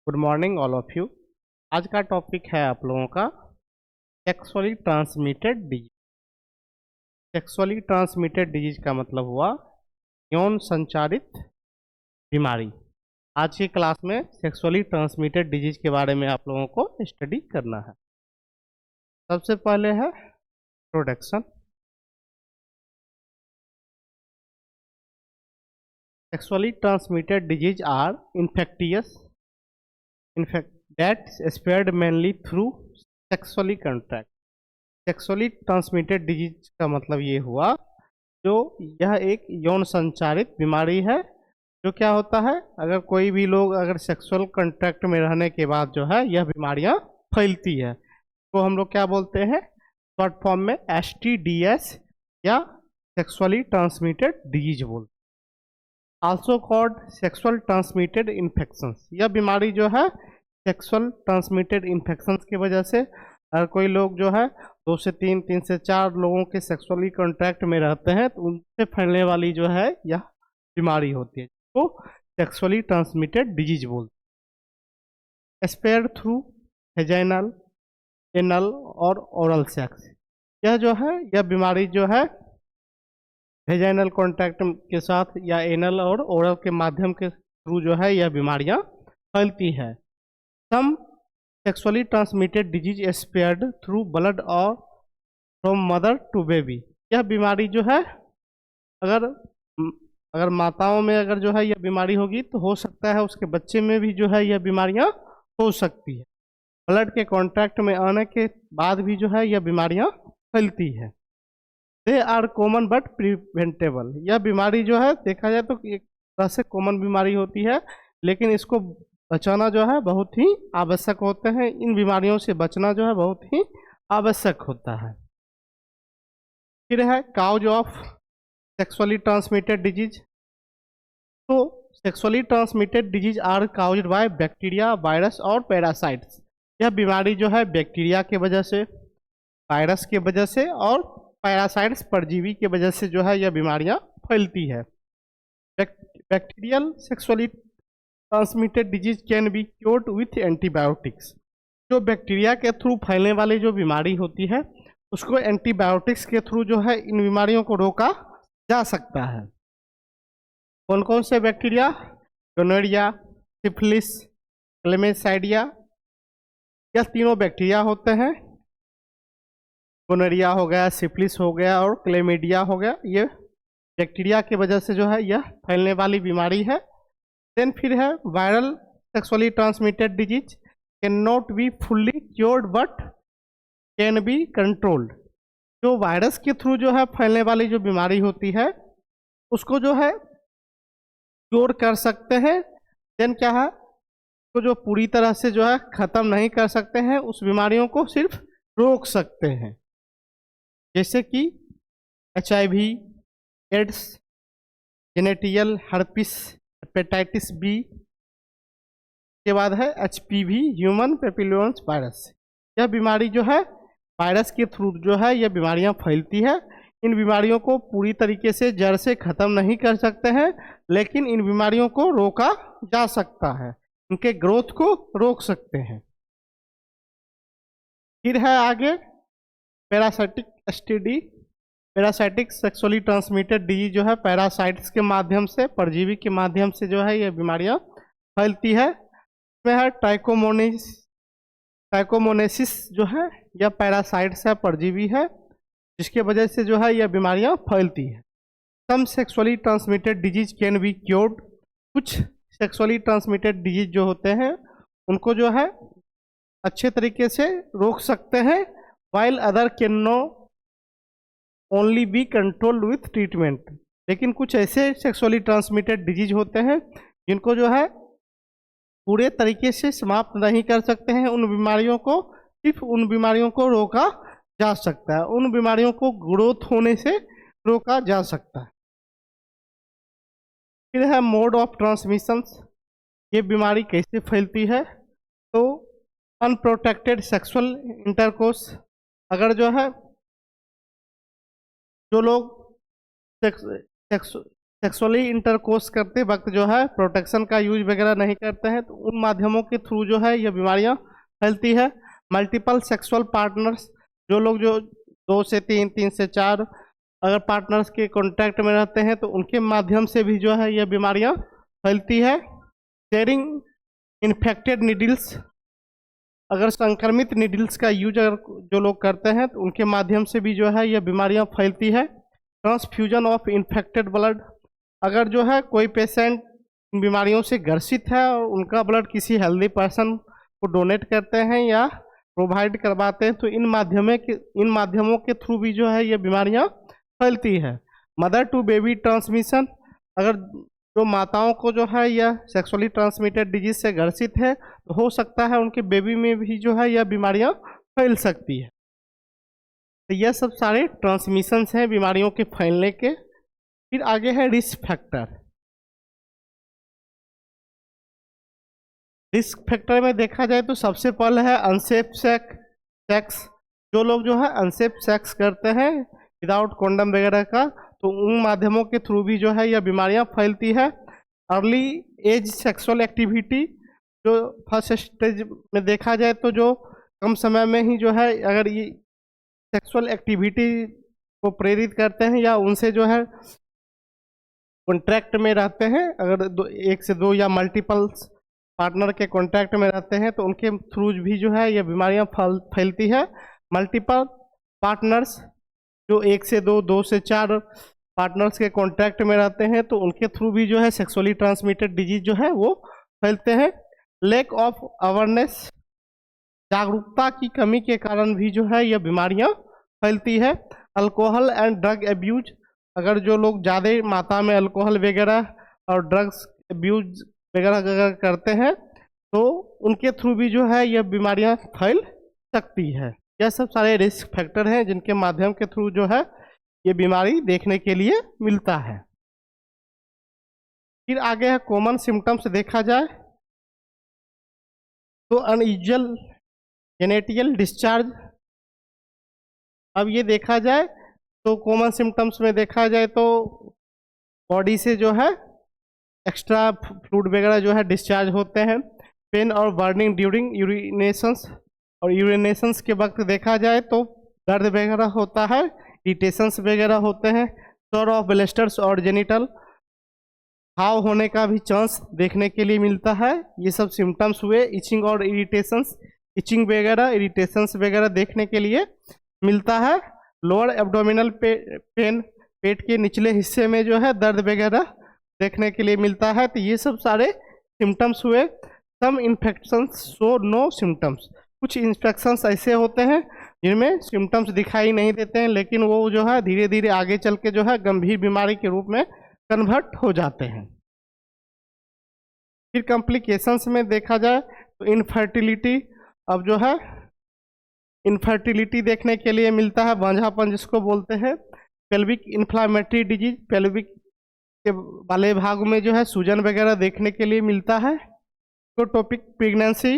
Good morning all of you. आज का topic है आप लोगों का sexually transmitted disease. Sexually transmitted disease का मतलब हुआ यौन संचारित बीमारी। आज की क्लास में सेक्सुअली ट्रांसमिटेड डिजीज के बारे में आप लोगों को स्टडी करना है। सबसे पहले है introduction. Sexually transmitted disease are infectious that spread mainly through sexually contact। Sexually transmitted disease का मतलब ये हुआ जो यह एक यौन संचारित बीमारी है। जो क्या होता है, अगर कोई भी लोग अगर सेक्सुअल कांटेक्ट में रहने के बाद जो है यह बीमारियां फैलती है तो हम लोग क्या बोलते हैं, शॉर्ट फॉर्म में STDs या सेक्सुअली ट्रांसमिटेड डिजीज बोलते हैं। Also called sexual transmitted infections. यह बीमारी जो है सेक्सुअल ट्रांसमिटेड इन्फेक्शंस की वजह से, अगर कोई लोग जो है 2 से 3, 3 से 4 लोगों के सेक्सुअली कांटेक्ट में रहते हैं तो उनसे फैलने वाली जो है यह बीमारी होती है, तो सेक्सुअली ट्रांसमिटेड डिजीज बोलते हैं। स्प्रेड थ्रू वेजाइनल, एनल और ओरल सेक्स। यह जो है यह बीमारी जो है वेजाइनल कांटेक्ट के साथ या एनल और ओरल के माध्यम के थ्रू जो है यह बीमारियां फैलती है। Some sexually transmitted disease is spread through blood or from mother to baby। यह बीमारी जो है अगर माताओं में अगर जो है यह बीमारी होगी तो हो सकता है उसके बच्चे में भी जो है यह बीमारियां हो सकती है। ब्लड के कांटेक्ट में आने के बाद भी जो है यह बीमारियां फैलती है। They are common but preventable. यह बीमारी जो है देखा जाए तो एक तरह से कॉमन बीमारी होती है, लेकिन इसको बचाना जो है बहुत ही आवश्यक होते हैं। इन बीमारियों से बचना जो है बहुत ही आवश्यक होता है। फिर है cause of sexually transmitted disease. तो sexually transmitted disease are caused by bacteria, virus और पैरासाइट्स। यह बीमारी जो है बैक्टीरिया के वजह से, वायरस के वजह से और पैरासाइट्स परजीवी के वजह से जो है यह बीमारियां फैलती है। Bacterial sexually transmitted disease can be cured with antibiotics. जो बैक्टीरिया के थ्रू फैलने वाली जो बीमारी होती है उसको एंटीबायोटिक्स के थ्रू जो है इन बीमारियों को रोका जा सकता है। कौन कौन से बैक्टीरिया? Gonorrhoea, syphilis, क्लेमिसाइडिया। यह तीनों बैक्टीरिया होते हैं। गोनोरिया हो गया, सिफिलिस हो गया और क्लेमिडिया हो गया। ये बैक्टीरिया की वजह से जो है यह फैलने वाली बीमारी है। देन फिर है viral sexually transmitted disease can not be fully cured but can be controlled. जो वायरस के थ्रू जो है फैलने वाली जो बीमारी होती है उसको जो है क्योर कर सकते हैं। देन क्या है, तो जो पूरी तरह से जो है खत्म नहीं कर सकते हैं, उस बीमारियों को सिर्फ रोक सकते हैं। जैसे कि HIV, AIDS, genital herpes, hepatitis B के बाद है HPV, ह्यूमन पेपिलोमास वायरस। यह बीमारी जो है वायरस के थ्रू जो है यह बीमारियां फैलती है। इन बीमारियों को पूरी तरीके से जड़ से खत्म नहीं कर सकते हैं, लेकिन इन बीमारियों को रोका जा सकता है, इनके ग्रोथ को रोक सकते हैं। फिर है आगे parasitic STD। Parasitic sexually transmitted disease जो है पैरासाइट्स के माध्यम से, परजीवी के माध्यम से जो है यह बीमारियां फैलती है। इसमें है ट्राइकोमोनेसिस जो है यह पैरासाइट्स है, परजीवी है, जिसके वजह से जो है यह बीमारियां फैलती है। Some sexually transmitted disease can be cured. कुछ सेक्सुअली ट्रांसमिटेड डिजीज जो होते हैं उनको जो है अच्छे तरीके से रोक सकते हैं, while other can no only be controlled with treatment. लेकिन कुछ ऐसे सेक्सुअली ट्रांसमिटेड डिजीज होते हैं जिनको जो है पूरे तरीके से समाप्त नहीं कर सकते हैं। उन बीमारियों को सिर्फ उन बीमारियों को रोका जा सकता है, उन बीमारियों को ग्रोथ होने से रोका जा सकता है। फिर है मोड ऑफ ट्रांसमिशन। ये बीमारी कैसे फैलती है? तो अनप्रोटेक्टेड सेक्सुअल इंटरकोर्स। अगर जो है जो लोग सेक्सुअली इंटरकोर्स करते वक्त जो है प्रोटेक्शन का यूज वगैरह नहीं करते हैं, तो उन माध्यमों के थ्रू जो है ये बीमारियां फैलती है। मल्टीपल सेक्सुअल पार्टनर्स, जो लोग जो 2 से 3, 3 से 4 अगर पार्टनर्स के कांटेक्ट में रहते हैं तो उनके माध्यम से भी जो है ये बीमारियां फैलती है। शेयरिंग इन्फेक्टेड नीडल्स, अगर संक्रमित नीडल्स का यूज अगर जो लोग करते हैं तो उनके माध्यम से भी जो है ये बीमारियां फैलती है। ट्रांसफ्यूजन ऑफ इन्फेक्टेड ब्लड, अगर जो है कोई पेशेंट बीमारियों से ग्रसित है और उनका ब्लड किसी हेल्दी पर्सन को डोनेट करते हैं या प्रोवाइड करवाते हैं तो इन माध्यमों के थ्रू भी जो है ये बीमारियां फैलती है। मदर टू बेबी ट्रांसमिशन, अगर जो माताओं को जो है यह सेक्सुअली ट्रांसमिटेड डिजीज से ग्रसित है तो हो सकता है उनके बेबी में भी जो है यह बीमारियां फैल सकती है। तो यह सब सारे ट्रांसमिशंस हैं बीमारियों के फैलने के। फिर आगे है रिस्क फैक्टर। रिस्क फैक्टर में देखा जाए तो सबसे पहले है अनसेफ सेक्स। जो लोग जो है अनसेफ सेक्स करते हैं विदाउट कॉन्डम वगैरह का, तो उन माध्यमों के थ्रू भी जो है यह बीमारियां फैलती है। अर्ली एज सेक्सुअल एक्टिविटी, जो फर्स्ट स्टेज में देखा जाए तो जो कम समय में ही जो है अगर ये सेक्सुअल एक्टिविटी को प्रेरित करते हैं या उनसे जो है कॉन्ट्रैक्ट में रहते हैं, अगर 1 से 2 या मल्टीपल पार्टनर के कॉन्ट्रैक्ट में रहते हैं तो उनके थ्रू भी जो है ये बीमारियां फैलती है। मल्टीपल पार्टनर्स, जो 1 से 2, 2 से 4 पार्टनर्स के कॉन्ट्रैक्ट में रहते हैं तो उनके थ्रू भी जो है सेक्सुअली ट्रांसमिटेड डिजीज जो है वो फैलते हैं। लैक ऑफ अवेयरनेस, जागरूकता की कमी के कारण भी जो है यह बीमारियां फैलती है। अल्कोहल एंड ड्रग एब्यूज, अगर जो लोग ज़्यादा मात्रा में अल्कोहल वगैरह और ड्रग्स एब्यूज वगैरह अगर करते हैं तो उनके थ्रू भी जो है यह बीमारियां फैल सकती है। यह सब सारे रिस्क फैक्टर हैं जिनके माध्यम के थ्रू जो है ये बीमारी देखने के लिए मिलता है। फिर आगे है कॉमन सिम्टम्स देखा जाए तो अनयूजुअल जेनेटियल डिस्चार्ज। अब ये देखा जाए तो कॉमन सिम्टम्स में देखा जाए तो बॉडी से जो है एक्स्ट्रा फ्लूइड वगैरह जो है डिस्चार्ज होते हैं। पेन और बर्निंग ड्यूरिंग यूरिनेशंस, और यूरिनेशंस के वक्त देखा जाए तो दर्द वगैरह होता है, इरिटेशंस वगैरह होते हैं। सॉर ऑफ ब्लिस्टर्स और जेनिटल, घाव होने का भी चांस देखने के लिए मिलता है। ये सब सिम्टम्स हुए। इचिंग और इरिटेशंस, इचिंग वगैरह इरिटेशंस वगैरह देखने के लिए मिलता है। लोअर एब्डोमिनल पेन, पेट के निचले हिस्से में जो है दर्द वगैरह देखने के लिए मिलता है। तो ये सब सारे सिम्टम्स हुए। सम इन्फेक्शंस शो नो सिम्टम्स, कुछ इन्फेक्शंस ऐसे होते हैं जिनमें सिम्टम्स दिखाई नहीं देते हैं लेकिन वो जो है धीरे धीरे आगे चल के जो है गंभीर बीमारी के रूप में कन्वर्ट हो जाते हैं। फिर कॉम्प्लिकेशंस में देखा जाए तो इनफर्टिलिटी, अब जो है इनफर्टिलिटी देखने के लिए मिलता है, बांझापन जिसको बोलते हैं। पेल्विक इन्फ्लामेटरी डिजीज, पेल्विक के वाले भाग में जो है सूजन वगैरह देखने के लिए मिलता है। इकोटोपिक प्रेगनेंसी,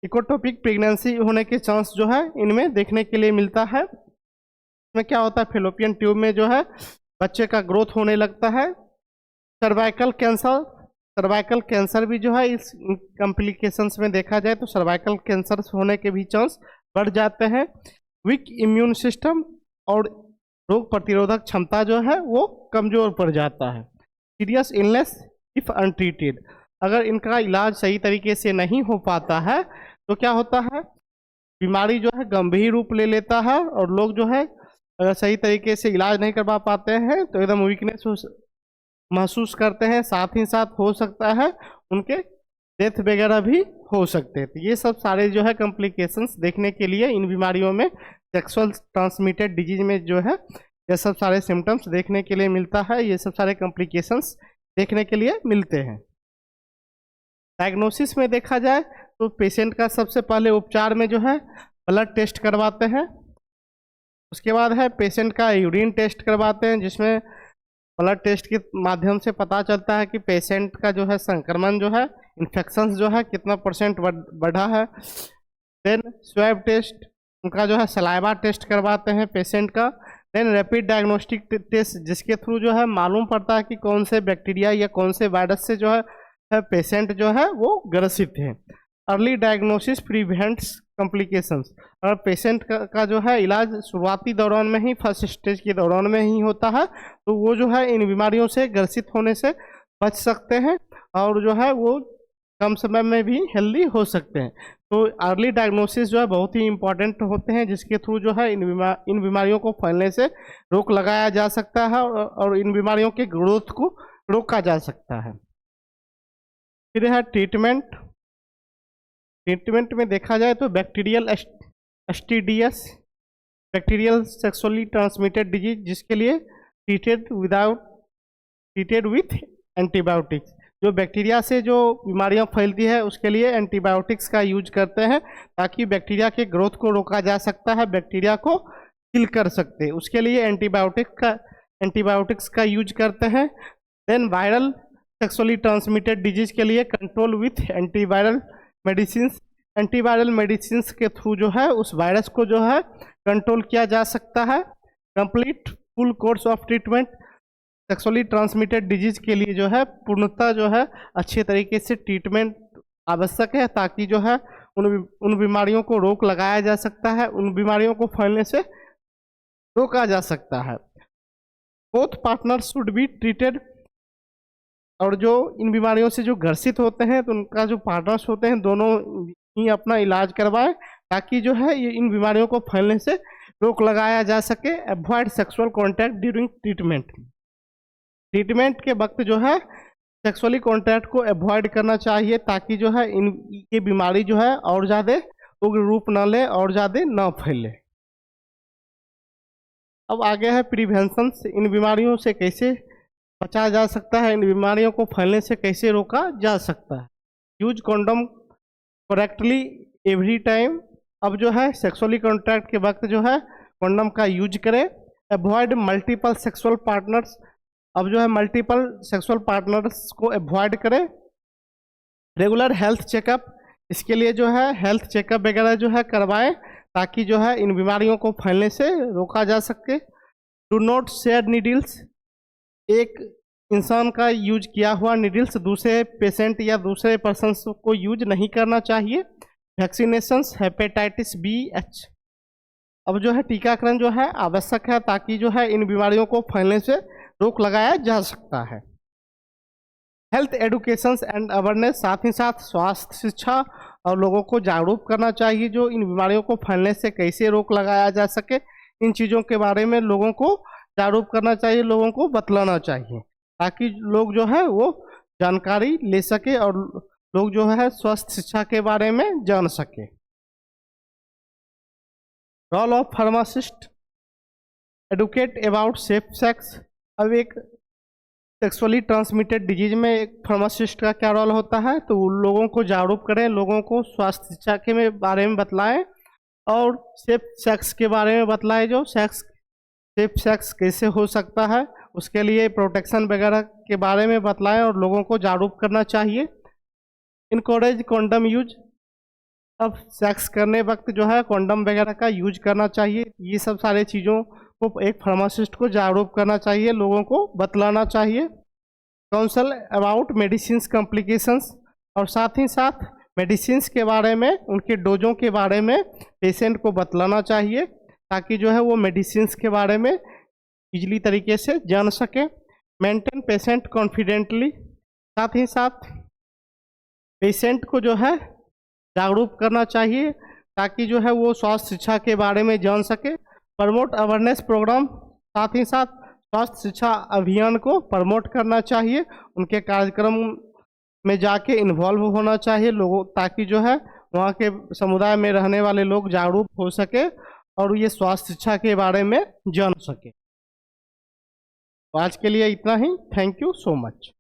इकोटोपिक प्रेगनेंसी होने के चांस जो है इनमें देखने के लिए मिलता है। इसमें क्या होता है, फेलोपियन ट्यूब में जो है बच्चे का ग्रोथ होने लगता है। सर्वाइकल कैंसर, सर्वाइकल कैंसर भी जो है इस कॉम्प्लिकेशंस में देखा जाए तो सर्वाइकल कैंसर होने के भी चांस बढ़ जाते हैं। वीक इम्यून सिस्टम, और रोग प्रतिरोधक क्षमता जो है वो कमजोर पड़ जाता है। सीरियस इलनेस इफ अनट्रीटेड, अगर इनका इलाज सही तरीके से नहीं हो पाता है तो क्या होता है, बीमारी जो है गंभीर रूप ले लेता है और लोग जो है अगर सही तरीके से इलाज नहीं करवा पाते हैं तो एकदम वीकनेस महसूस करते हैं। साथ ही साथ हो सकता है उनके डेथ वगैरह भी हो सकते हैं। तो ये सब सारे जो है कॉम्प्लिकेशंस देखने के लिए इन बीमारियों में, सेक्सुअल ट्रांसमिटेड डिजीज में जो है ये सब सारे सिम्टम्स देखने के लिए मिलता है, ये सब सारे कॉम्प्लिकेशंस देखने के लिए मिलते हैं। डायग्नोसिस में देखा जाए तो पेशेंट का सबसे पहले उपचार में जो है ब्लड टेस्ट करवाते हैं। उसके बाद है पेशेंट का यूरिन टेस्ट करवाते हैं, जिसमें ब्लड टेस्ट के माध्यम से पता चलता है कि पेशेंट का जो है संक्रमण जो है, इन्फेक्शन जो है कितना % बढ़ा है। देन स्वैब टेस्ट, उनका जो है सलाइवा टेस्ट करवाते हैं पेशेंट का। देन रैपिड डायग्नोस्टिक टेस्ट, जिसके थ्रू जो है मालूम पड़ता है कि कौन से बैक्टीरिया या कौन से वायरस से जो है पेशेंट जो है वो ग्रसित है। अर्ली डायग्नोसिस प्रिवेंट्स कॉम्प्लिकेशंस, अगर पेशेंट का जो है इलाज शुरुआती दौरान में ही, फर्स्ट स्टेज के दौरान में ही होता है, तो वो जो है इन बीमारियों से ग्रसित होने से बच सकते हैं और जो है वो कम समय में भी हेल्दी हो सकते हैं। तो अर्ली डायग्नोसिस जो है बहुत ही इम्पोर्टेंट होते हैं, जिसके थ्रू जो है इन बीमारियों को फैलने से रोक लगाया जा सकता है और इन बीमारियों के ग्रोथ को रोका जा सकता है। फिर है ट्रीटमेंट। ट्रीटमेंट में देखा जाए तो bacterial STDs, bacterial sexually transmitted disease, जिसके लिए ट्रीटेड विथ एंटीबायोटिक्स, जो बैक्टीरिया से जो बीमारियां फैलती है उसके लिए एंटीबायोटिक्स का यूज करते हैं, ताकि बैक्टीरिया के ग्रोथ को रोका जा सकता है, बैक्टीरिया को किल कर सकते हैं, उसके लिए एंटीबायोटिक्स का यूज करते हैं। Then viral sexually transmitted disease के लिए control with antiviral medicine, antiviral medicine के थ्रू जो है उस वायरस को जो है कंट्रोल किया जा सकता है। Complete full course of treatment, sexually transmitted disease के लिए जो है पूर्णतः जो है अच्छे तरीके से ट्रीटमेंट आवश्यक है, ताकि जो है उन बीमारियों को रोक लगाया जा सकता है, उन बीमारियों को फैलने से रोका जा सकता है। Both partner should be treated, और जो इन बीमारियों से जो ग्रसित होते हैं तो उनका जो पार्टनर्स होते हैं दोनों ही अपना इलाज करवाएं, ताकि जो है ये इन बीमारियों को फैलने से रोक लगाया जा सके। Avoid sexual contact during treatment, treatment के वक्त जो है सेक्सुअली कॉन्टैक्ट को अवॉइड करना चाहिए, ताकि जो है ये बीमारी जो है और ज़्यादा उग्र रूप न ले और ज़्यादा न फैले। अब आगे है प्रिवेंशन, इन बीमारियों से कैसे बचा जा सकता है, इन बीमारियों को फैलने से कैसे रोका जा सकता है। Use condom correctly every time, अब जो है सेक्सुअली कॉन्टैक्ट के वक्त जो है कॉन्डम का यूज करें। अवॉइड मल्टीपल सेक्सुअल पार्टनर्स, अब जो है मल्टीपल सेक्सुअल पार्टनर्स को अवॉइड करें। रेगुलर हेल्थ चेकअप, इसके लिए जो है हेल्थ चेकअप वगैरह जो है करवाएं, ताकि जो है इन बीमारियों को फैलने से रोका जा सके। डू नॉट शेयर नीडल्स, एक इंसान का यूज किया हुआ नीडल्स दूसरे पेशेंट या दूसरे पर्सन को यूज नहीं करना चाहिए। वैक्सीनेशंस हेपेटाइटिस B/H, अब जो है टीकाकरण जो है आवश्यक है, ताकि जो है इन बीमारियों को फैलने से रोक लगाया जा सकता है। हेल्थ एडुकेशंस एंड अवेयरनेस, साथ ही साथ स्वास्थ्य शिक्षा और लोगों को जागरूक करना चाहिए, जो इन बीमारियों को फैलने से कैसे रोक लगाया जा सके, इन चीज़ों के बारे में लोगों को जागरूक करना चाहिए, लोगों को बतलाना चाहिए, ताकि लोग जो है वो जानकारी ले सके और लोग जो है स्वास्थ्य शिक्षा के बारे में जान सके। Role of pharmacist, educate about safe sex, अब एक सेक्सुअली ट्रांसमिटेड डिजीज में एक फार्मासिस्ट का क्या रोल होता है, तो उन लोगों को जागरूक करें, लोगों को स्वास्थ्य शिक्षा के बारे में बतलाएं और सेफ सेक्स के बारे में बतलाएं, जो सेफ सेक्स कैसे हो सकता है उसके लिए प्रोटेक्शन वगैरह के बारे में बतलाएं और लोगों को जागरूक करना चाहिए। इनकरेज कॉन्डम यूज, अब सेक्स करने वक्त जो है कॉन्डम वगैरह का यूज करना चाहिए, ये सब सारे चीज़ों को एक फार्मासिस्ट को जागरूक करना चाहिए, लोगों को बतलाना चाहिए। काउंसल अबाउट मेडिसिन कॉम्प्लिकेशंस, और साथ ही साथ मेडिसिन के बारे में, उनके डोजों के बारे में पेशेंट को बतलाना चाहिए, ताकि जो है वो मेडिसिन के बारे में इजली तरीके से जान सके। मेंटेन पेशेंट कॉन्फिडेंटली, साथ ही साथ पेशेंट को जो है जागरूक करना चाहिए, ताकि जो है वो स्वास्थ्य शिक्षा के बारे में जान सके। प्रमोट अवेयरनेस प्रोग्राम, साथ ही साथ स्वास्थ्य शिक्षा अभियान को प्रमोट करना चाहिए, उनके कार्यक्रम में जाके इन्वॉल्व होना चाहिए लोगों, ताकि जो है वहाँ के समुदाय में रहने वाले लोग जागरूक हो सके और ये स्वास्थ्य शिक्षा के बारे में जान सके। आज के लिए इतना ही। Thank you so much.